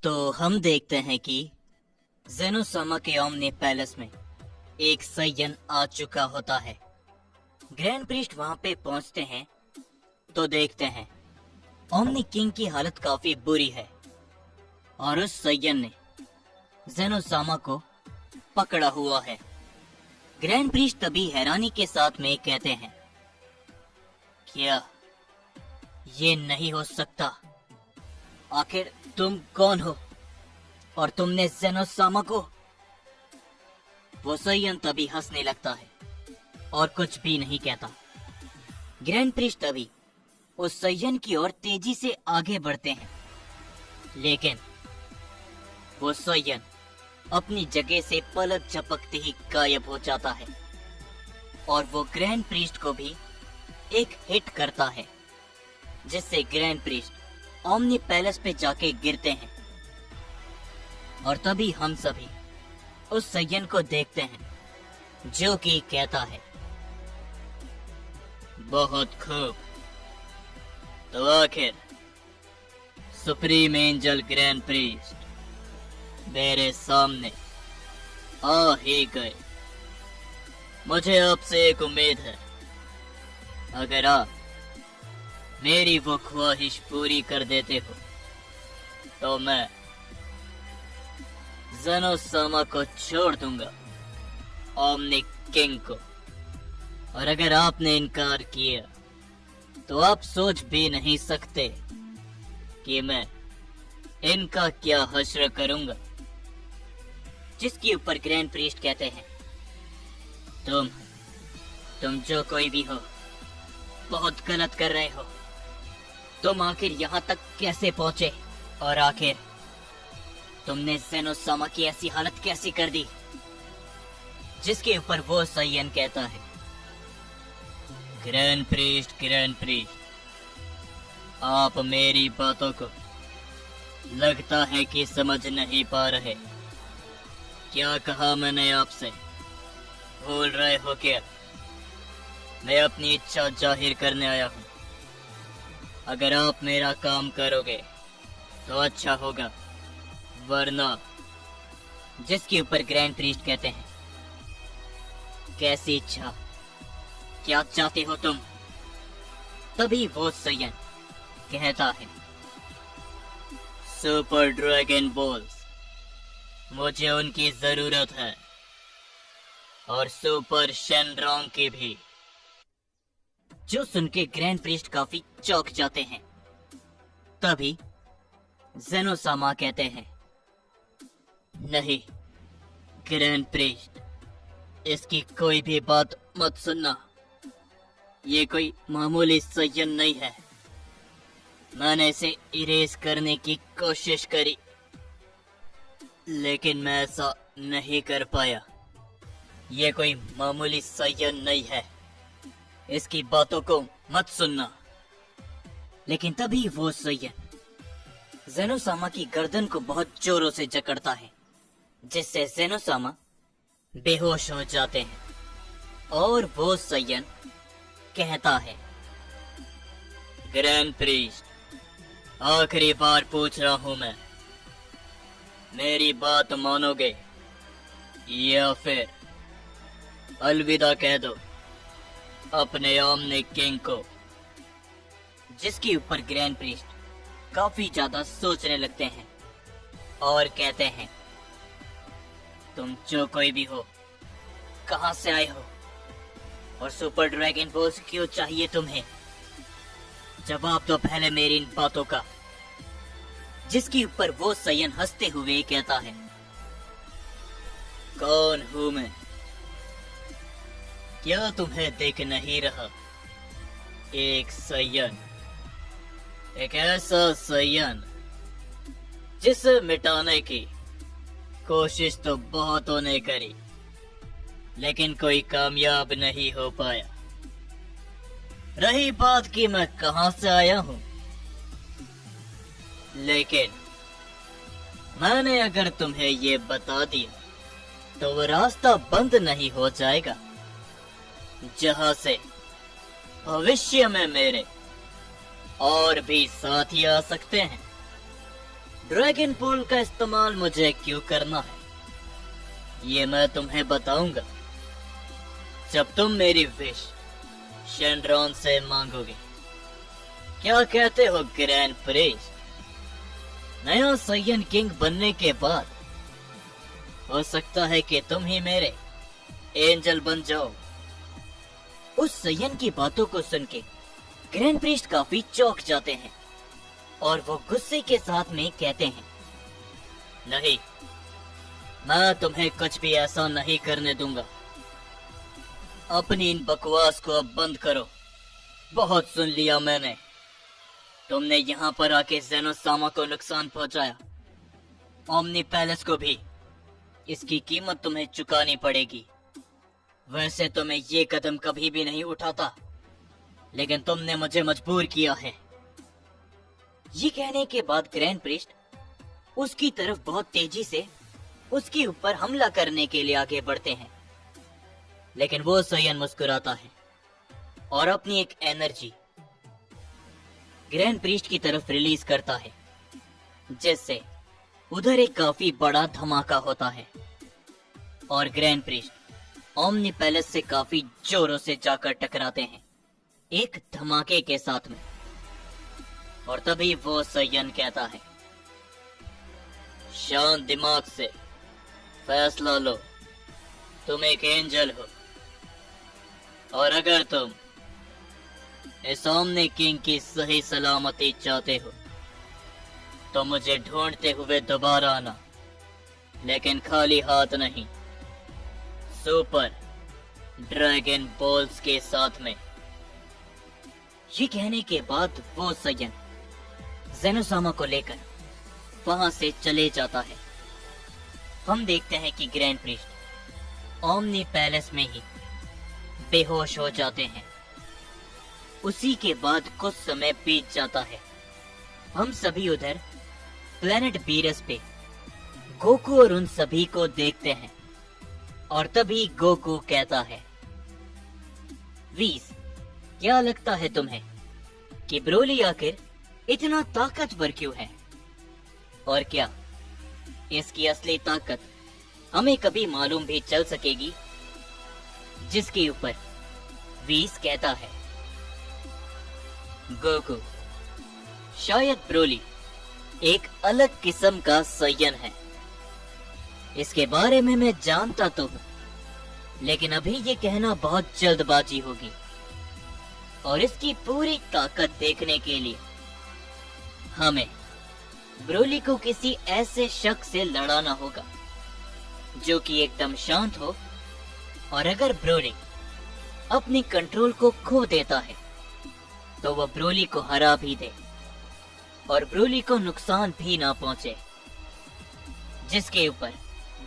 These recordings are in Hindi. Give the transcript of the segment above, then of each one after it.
तो हम देखते हैं कि जेनोसामा के ओमनी पैलेस में एक सय्यन आ चुका होता है। ग्रैंड प्रीस्ट वहां पे पहुंचते हैं तो देखते हैं ओमनी किंग की हालत काफी बुरी है और उस सय्यन ने जेनोसामा को पकड़ा हुआ है। ग्रैंड प्रीस्ट तभी हैरानी के साथ में कहते हैं, क्या ये नहीं हो सकता? आखिर तुम कौन हो और तुमने जेनोसामा को? वो सय्यन तभी हंसने लगता है और कुछ भी नहीं कहता। ग्रैंड प्रीस्ट तभी उस सय्यन की ओर तेजी से आगे बढ़ते हैं, लेकिन वो सय्यन अपनी जगह से पलक झपकते ही गायब हो जाता है और वो ग्रैंड प्रीस्ट को भी एक हिट करता है, जिससे ग्रैंड प्रीस्ट ओमनी पैलेस पे जाके गिरते हैं। और तभी हम सभी उस सय्यन को देखते हैं जो कि कहता है, बहुत खूब, तो आखिर सुप्रीम एंजल ग्रैंड प्रीस्ट मेरे सामने आ ही गए। मुझे आपसे एक उम्मीद है, अगर आप मेरी वो ख्वाहिश पूरी कर देते हो तो मैं जेनोसामा को छोड़ दूंगा, ओमनी किंग को। और अगर आपने इनकार किया तो आप सोच भी नहीं सकते कि मैं इनका क्या हश्र करूंगा। जिसके ऊपर ग्रैंड प्रीस्ट कहते हैं, तुम जो कोई भी हो बहुत गलत कर रहे हो। तुम आखिर यहाँ तक कैसे पहुंचे और आखिर तुमने जेनोसामा की ऐसी हालत कैसी कर दी? जिसके ऊपर वो सय्यन कहता है, ग्रैंड प्रीस्ट आप मेरी बातों को लगता है कि समझ नहीं पा रहे। क्या कहा मैंने आपसे? भूल रहे हो क्या? मैं अपनी इच्छा जाहिर करने आया हूँ। अगर आप मेरा काम करोगे तो अच्छा होगा, वरना। जिसके ऊपर ग्रैंड प्रीस्ट कहते हैं, कैसी इच्छा? क्या चाहते हो तुम? तभी वो सय्यन कहता है, सुपर ड्रैगन बॉल्स, मुझे उनकी जरूरत है, और सुपर शेनरॉन्ग की भी। जो सुन के ग्रैंड प्रीस्ट काफी चौंक जाते हैं। तभी जेनोसामा कहते हैं, नहीं ग्रैंड प्रीस्ट, इसकी कोई भी बात मत सुनना। ये कोई मामूली सय्यन नहीं है। मैंने इसे इरेज करने की कोशिश करी, लेकिन मैं ऐसा नहीं कर पाया। ये कोई मामूली सय्यन नहीं है, इसकी बातों को मत सुनना। लेकिन तभी वो सय्यन जेनोसामा की गर्दन को बहुत जोरों से जकड़ता है, जिससे जेनोसामा बेहोश हो जाते हैं। और वो सय्यन कहता है, ग्रैंड प्रीस्ट, आखिरी बार पूछ रहा हूं मैं, मेरी बात मानोगे या फिर अलविदा कह दो अपने ओमनी किंग को? जिसके ऊपर ग्रैंड प्रीस्ट काफी ज्यादा सोचने लगते हैं और कहते हैं, तुम जो कोई भी हो, कहां से आए हो और सुपर ड्रैगन बॉल्स क्यों चाहिए तुम्हें? जवाब दो पहले मेरी इन बातों का। जिसके ऊपर वो सय्यन हंसते हुए कहता है, कौन हूं मैं? क्या तुम्हें देख नहीं रहा? एक सय्यन, एक ऐसा सय्यन जिसे मिटाने की कोशिश तो बहुतों ने करी, लेकिन कोई कामयाब नहीं हो पाया। रही बात कि मैं कहां से आया हूं, लेकिन मैंने अगर तुम्हें ये बता दिया तो वो रास्ता बंद नहीं हो जाएगा जहां से भविष्य में मेरे और भी साथी आ सकते हैं। ड्रैगन पोल का इस्तेमाल मुझे क्यों करना है ये मैं तुम्हें बताऊंगा जब तुम मेरी विश शेनड्रॉन से मांगोगे। क्या कहते हो ग्रैंड प्रिस्ट? नया साइयन किंग बनने के बाद हो सकता है कि तुम ही मेरे एंजल बन जाओ। उस साइयन की बातों को सुन के ग्रैंड प्रिस्ट काफी चौंक जाते हैं और वो गुस्से के साथ में कहते हैं, नहीं, मैं तुम्हें कुछ भी ऐसा नहीं करने दूंगा। अपनी इन बकवास को अब बंद करो। बहुत सुन लिया मैंने। तुमने यहाँ पर आके ज़ेनोसामा को नुकसान पहुंचाया, ओमनी पैलेस को भी। इसकी कीमत तुम्हें चुकानी पड़ेगी। वैसे तो मैं ये कदम कभी भी नहीं उठाता, लेकिन तुमने मुझे मजबूर किया है। ये कहने के बाद ग्रैंड प्रिस्ट उसकी तरफ बहुत तेजी से उसके ऊपर हमला करने के लिए आगे बढ़ते हैं, लेकिन वो साइयन मुस्कुराता है और अपनी एक एनर्जी ग्रैंड प्रिस्ट की तरफ रिलीज करता है, जिससे उधर एक काफी बड़ा धमाका होता है और ग्रैंड प्रिस्ट ओमनी पैलेस से काफी जोरों से जाकर टकराते हैं एक धमाके के साथ में। और तभी वो साइयन कहता है, शांत दिमाग से फैसला लो। तुम एक एंजल हो और अगर तुम इस ओमनी किंग की सही सलामती चाहते हो तो मुझे ढूंढते हुए दोबारा आना, लेकिन खाली हाथ नहीं, सुपर ड्रैगन बॉल्स के साथ में। ये कहने के बाद वो साइयन ज़ेनोसामा को लेकर वहां से चले जाता है। हम देखते हैं कि ग्रैंड प्रिस्ट ओमनी पैलेस में ही बेहोश हो जाते हैं। उसी के बाद कुछ समय बीत जाता है। हम सभी उधर प्लेनेट बीरस पे गोकू और उन सभी को देखते हैं और तभी गोकू कहता है, व्हीज, क्या लगता है तुम्हें कि ब्रोली आखिर इतना ताकतवर क्यों है? और क्या इसकी असली ताकत हमें कभी मालूम भी चल सकेगी? जिसके ऊपर व्हीज कहता है, गोकू, शायद ब्रोली एक अलग किस्म का साइयन है। इसके बारे में मैं जानता तो हूं, लेकिन अभी ये कहना बहुत जल्दबाजी होगी और इसकी पूरी ताकत देखने के लिए हमें ब्रोली को किसी ऐसे शख्स से लड़ाना होगा जो कि एकदम शांत हो, और अगर ब्रोली अपनी कंट्रोल को खो देता है तो वह ब्रोली को हरा भी दे और ब्रोली को नुकसान भी ना पहुंचे। जिसके ऊपर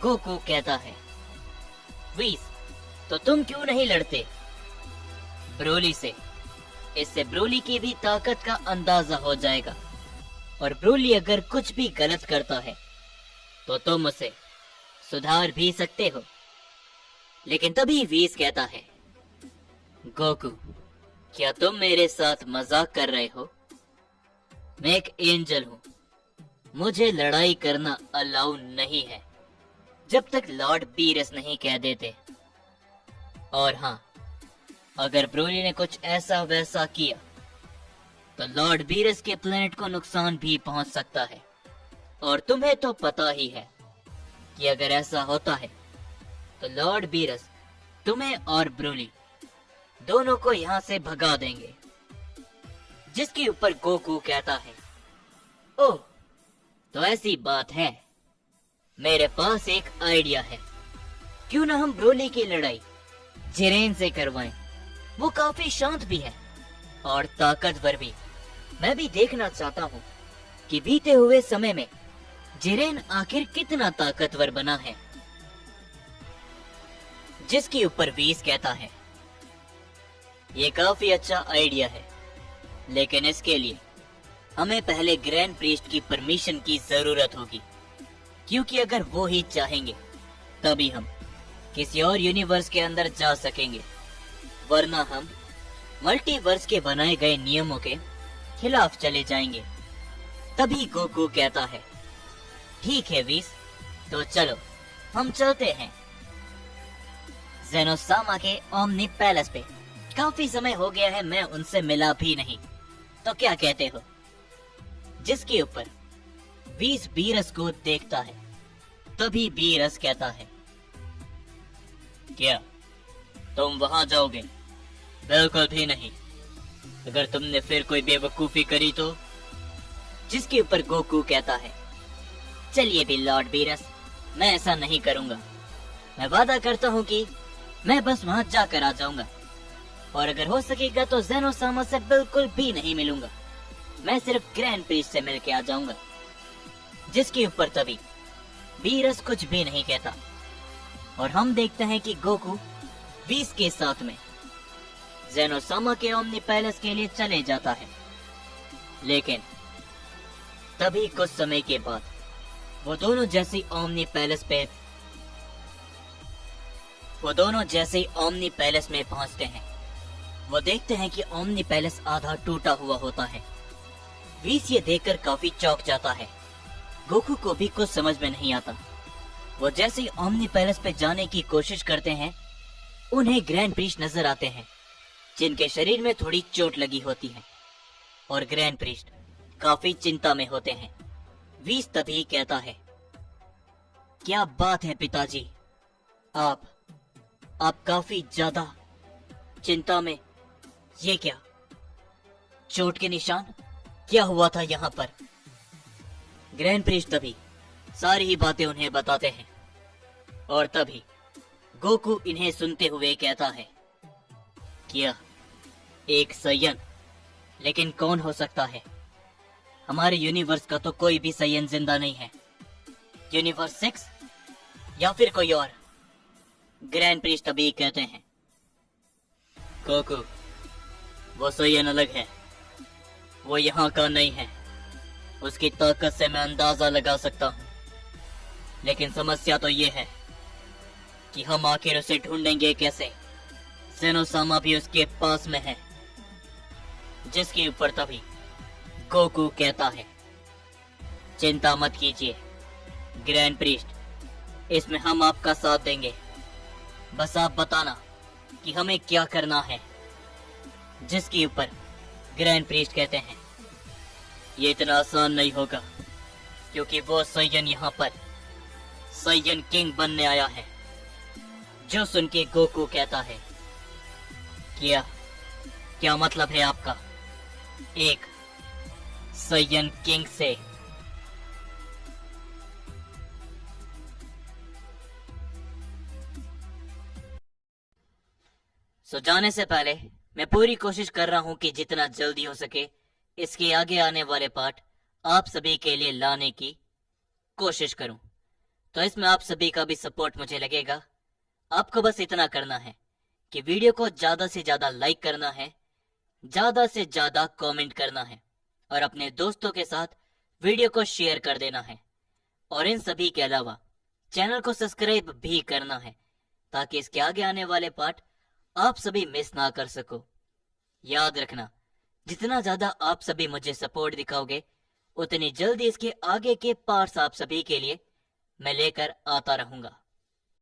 गोकू कहता है, व्हीज, तो तुम क्यों नहीं लड़ते ब्रोली से? इससे ब्रोली की भी ताकत का अंदाजा हो जाएगा और ब्रोली अगर कुछ भी गलत करता है तो तुम उसे सुधार भी सकते हो। लेकिन तभी व्हीज कहता है, गोकू, क्या तुम मेरे साथ मजाक कर रहे हो? मैं एक एंजल हूं, मुझे लड़ाई करना अलाउ नहीं है जब तक लॉर्ड बीरस नहीं कह देते। और हाँ, अगर ब्रोली ने कुछ ऐसा वैसा किया तो लॉर्ड बीरस के प्लेनेट को नुकसान भी पहुंच सकता है, और तुम्हें तो पता ही है कि अगर ऐसा होता है तो लॉर्ड बीरस तुम्हें और ब्रोली दोनों को यहाँ से भगा देंगे। जिसके ऊपर गोकू कहता है, ओह, तो ऐसी बात है, मेरे पास एक आइडिया है। क्यों ना हम ब्रोली की लड़ाई जिरेन से करवाएं? वो काफी शांत भी है और ताकतवर भी। मैं भी देखना चाहता हूँ कि बीते हुए समय में जिरेन आखिर कितना ताकतवर बना है। जिसके ऊपर व्हीज कहता है, ये काफी अच्छा आइडिया है, लेकिन इसके लिए हमें पहले ग्रैंड प्रीस्ट की परमिशन की जरूरत होगी, क्योंकि अगर वो ही चाहेंगे तभी हम किसी और यूनिवर्स के अंदर जा सकेंगे, वरना हम मल्टीवर्स के बनाए गए नियमों के खिलाफ चले जाएंगे। तभी गोकू कहता है, ठीक है वीस, तो चलो हम चलते हैं जेनोसामा के ओमनी पैलेस पे। काफी समय हो गया है मैं उनसे मिला भी नहीं, तो क्या कहते हो? जिसके ऊपर वीस बीरस को देखता है, तभी बीरस कहता है, क्या तुम वहां जाओगे? बिल्कुल भी नहीं। अगर तुमने फिर कोई बेवकूफी करी तो? जिसके ऊपर गोकू कहता है, चलिए भी लॉर्ड बीरस, मैं ऐसा नहीं करूंगा। मैं वादा करता हूँ कि मैं बस वहां जाकर आ जाऊंगा, और अगर हो सकेगा तो जेनोसामा से बिल्कुल भी नहीं मिलूंगा। मैं सिर्फ ग्रैंड प्रीस्ट से मिलके आ जाऊंगा। जिसके ऊपर तभी बीरस कुछ भी नहीं कहता, और हम देखते हैं कि गोकू वीस के साथ में जेनोसामा के ओमनी पैलेस के लिए चले जाता है। लेकिन तभी कुछ समय के बाद वो दोनों जैसे ओमनी पैलेस में पहुंचते हैं, वो देखते हैं कि ओमनी पैलेस आधा टूटा हुआ होता है। वीस ये देखकर काफी चौंक जाता है। गोकू को भी कुछ समझ में नहीं आता। वो जैसे ही ओमनी पैलेस पे जाने की कोशिश करते हैं, उन्हें ग्रैंड प्रीस्ट नजर आते हैं, जिनके शरीर में थोड़ी चोट लगी होती है, और ग्रैंड प्रीस्ट काफी चिंता में होते हैं। वीस तभी कहता है, क्या बात है पिताजी, आप काफी ज्यादा चिंता में। ये क्या, चोट के निशान? क्या हुआ था यहाँ पर? ग्रैंड प्रीस्ट तभी सारी ही बातें उन्हें बताते हैं, और तभी गोकू इन्हें सुनते हुए कहता है, क्या एक सयन? लेकिन कौन हो सकता है? हमारे यूनिवर्स का तो कोई भी सयन जिंदा नहीं है। यूनिवर्स 6 या फिर कोई और? ग्रैंड प्रीस्ट तभी कहते हैं, गोकू वो सयन अलग है, वो यहाँ का नहीं है। उसकी ताकत से मैं अंदाजा लगा सकता हूँ, लेकिन समस्या तो ये है कि हम आखिर उसे ढूंढेंगे कैसे? जेनोसामा भी उसके पास में है। जिसके ऊपर तभी गोकू कहता है, चिंता मत कीजिए ग्रैंड प्रीस्ट, इसमें हम आपका साथ देंगे। बस आप बताना कि हमें क्या करना है। जिसके ऊपर ग्रैंड प्रीस्ट कहते हैं, ये इतना आसान नहीं होगा, क्योंकि वो सयन यहाँ पर सयन किंग बनने आया है। जो सुन के गोकू कहता है, क्या मतलब है आपका? एक सयन किंग से? जाने से पहले मैं पूरी कोशिश कर रहा हूं कि जितना जल्दी हो सके इसके आगे आने वाले पार्ट आप सभी के लिए लाने की कोशिश करूं। तो इसमें आप सभी का भी सपोर्ट मुझे लगेगा। आपको बस इतना करना है कि वीडियो को ज्यादा से ज्यादा लाइक करना है, ज्यादा से ज्यादा कमेंट करना है, और अपने दोस्तों के साथ वीडियो को शेयर कर देना है। और इन सभी के अलावा चैनल को सब्सक्राइब भी करना है, ताकि इसके आगे आने वाले पार्ट आप सभी मिस ना कर सको। याद रखना, जितना ज्यादा आप सभी मुझे सपोर्ट दिखाओगे, उतनी जल्दी इसके आगे के पार्ट्स आप सभी के लिए मैं लेकर आता रहूंगा।